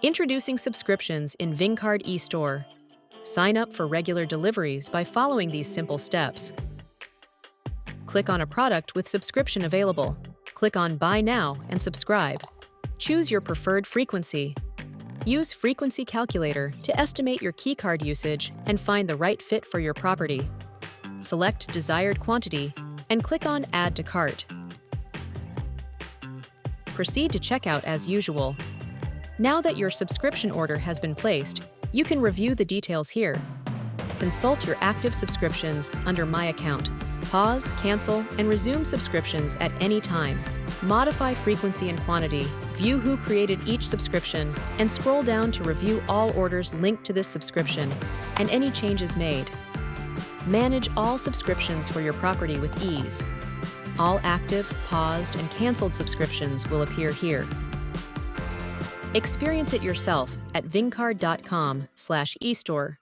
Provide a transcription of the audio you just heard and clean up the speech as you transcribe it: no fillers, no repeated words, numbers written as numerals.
Introducing subscriptions in Vingcard eStore. Sign up for regular deliveries by following these simple steps. Click on a product with subscription available. Click on Buy Now and subscribe. Choose your preferred frequency. Use Frequency Calculator to estimate your keycard usage and find the right fit for your property. Select desired quantity and click on Add to Cart. Proceed to checkout as usual. Now that your subscription order has been placed, you can review the details here. Consult your active subscriptions under My Account. Pause, cancel, and resume subscriptions at any time. Modify frequency and quantity, view who created each subscription, and scroll down to review all orders linked to this subscription and any changes made. Manage all subscriptions for your property with ease. All active, paused, and canceled subscriptions will appear here. Experience it yourself at vingcard.com/eStore.